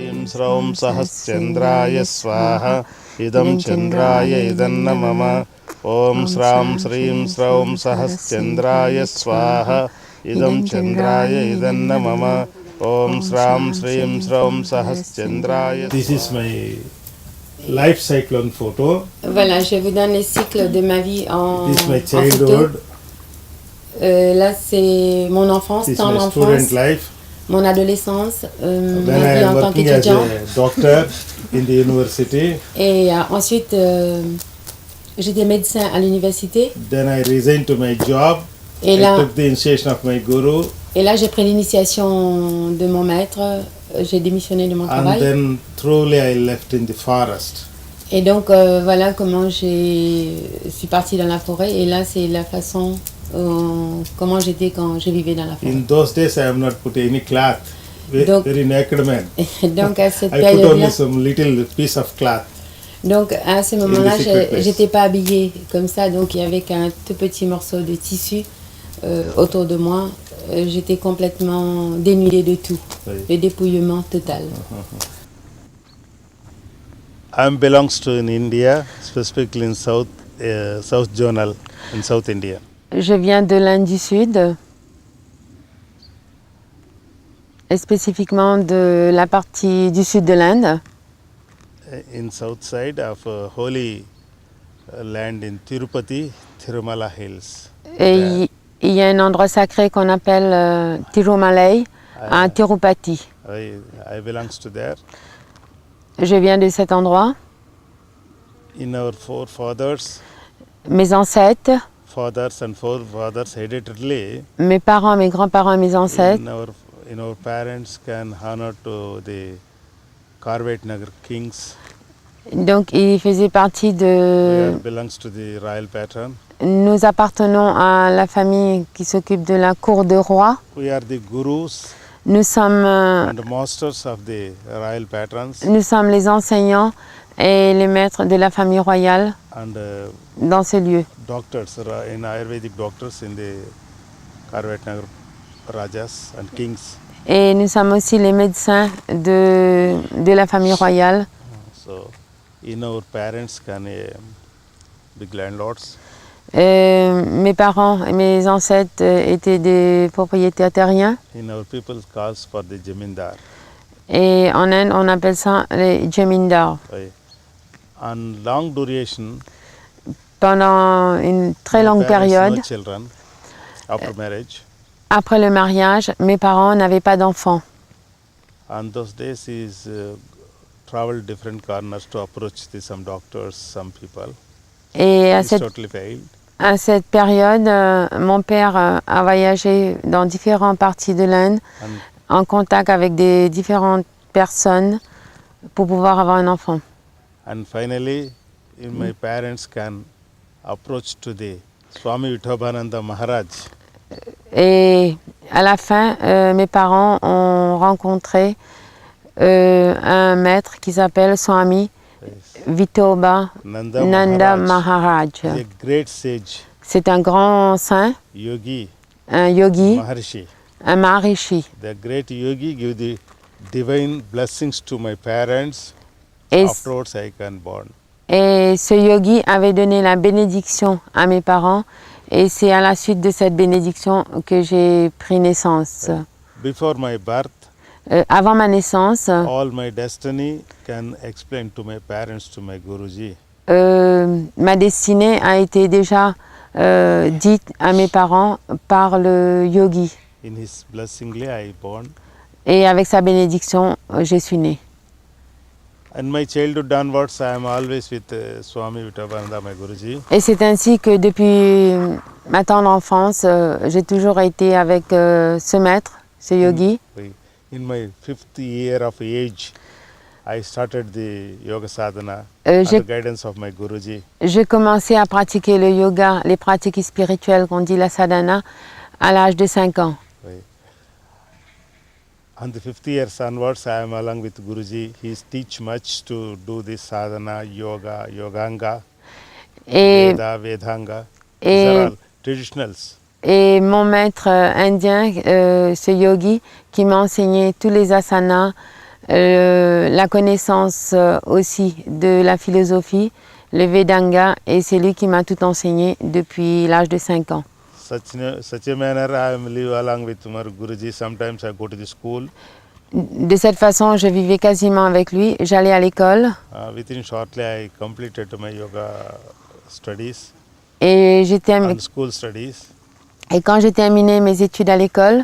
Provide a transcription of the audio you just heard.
Srim Sraum Sahaschandraya Swaha Idam Chandraya Idanna Mama Om Sram Srim Sraum Sahaschandraya Swaha Idam Chandraya Idanna Mama Om Sram Srim Sraum Sahaschandraya. This is my life cycle photo. Voilà, je vous donne le cycle de ma vie en, This is my en photo. childhood. Là, c'est mon enfance, This is temps my student d'enfance, life. mon adolescence, When ma I vie am en tant working as qu'étudiant. a doctor in the university. Et ensuite, j'étais médecin à l'université. Then I resigned to my job. Et I là, took the initiation of my guru. et là, j'ai pris l'initiation de mon maître. J'ai démissionné de mon And travail. then truly I left in the forest. Et donc, voilà comment je suis partie dans la forêt. Et là, c'est la façon comment j'étais quand je vivais dans la forêt. In those days I have not put any cloth. Donc- Very naked man. Donc, à cette I put période-là, only some little piece of cloth. donc à ce moment-là, In the secret place. j'étais pas habillée comme ça. Donc, il y avait qu'un tout petit morceau de tissu autour de moi. J'étais complètement dénudée de tout. Oui. Le dépouillement total. I belongs to in India, specifically in South Journal in South India. Je viens de l'Inde du Sud, et spécifiquement de la partie du sud de l'Inde, In south side of holy land in Tirupati, Tirumala Hills. et il y a un endroit sacré qu'on appelle Tirumalai, à Tirupati. I belongs to there. Je viens de cet endroit. In our forefathers, Mes ancêtres, fathers and forefathers hereditarily, mes parents, mes grands-parents et mes ancêtres, in our parents can honor to the Karvet Nagar kings. donc ils faisaient partie de... Belongs to the royal pattern. Nous appartenons à la famille qui s'occupe de la cour de roi. We are the gurus Nous sommes and masters of the royal patrons les enseignants et les maîtres de la famille royale and dans ces lieux. doctors in Ayurvedic doctors in the Karvet Nagar Rajas and kings. Et nous sommes aussi les médecins de la famille royale. So, in our parents can big landlords. Mes parents et mes ancêtres étaient des propriétaires terriens. In our people calls for the Jamindar. Et en Inde, on appelle ça les Jamindars. Right? On long duration, Pendant une très my longue parents période, no children after marriage. après le mariage, mes parents n'avaient pas d'enfants. On those days, he's traveled different corners to approach some doctors, some people. Et He's totally failed. à cette période, mon père a voyagé dans différentes parties de l'Inde, And en contact avec des différentes personnes pour pouvoir avoir un enfant. And finally, my parents can approach to the Swami Vithobananda Maharaj. Et à la fin, mes parents ont rencontré un maître qui s'appelle Swami Vithoba Nanda Maharaj. He's a great sage, C'est un grand saint, yogi, un yogi, Maharishi. un maharishi. The great yogi give the divine blessings to my parents. Et, Afterwards, I can born. et ce yogi avait donné la bénédiction à mes parents. Et c'est à la suite de cette bénédiction que j'ai pris naissance. Before my birth, Avant ma naissance, all my destiny can explain to my parents, to my Guruji. ma destinée a été déjà dite à mes parents par le yogi. In his blessingly, I born. Et avec sa bénédiction, je suis née. And my childhood onwards, I am always with Swami Vithobananda, my Guruji. Et c'est ainsi que depuis ma tendre enfance, j'ai toujours été avec ce maître, ce yogi. In my 5th year of age, I started the yoga sadhana j'ai- under guidance of my Guruji. J'ai commencé à pratiquer le yoga, les pratiques spirituelles qu'on dit la sadhana, à l'âge de 5 ans. On the 5th years onwards, I am along with Guruji. He teach much to do this sadhana, yoga, yoganga, Et, Veda, Vedanga. et- These are all traditionals. et mon maître indien, ce yogi, qui m'a enseigné tous les asanas, la connaissance aussi de la philosophie, le Vedanga, et c'est lui qui m'a tout enseigné depuis l'âge de 5 ans. Such a manner I am live along with my Guruji. Sometimes I go to the school. De cette façon, je vivais quasiment avec lui. J'allais à l'école Within shortly I completed my yoga studies et, and school studies. et quand j'ai terminé mes études à l'école,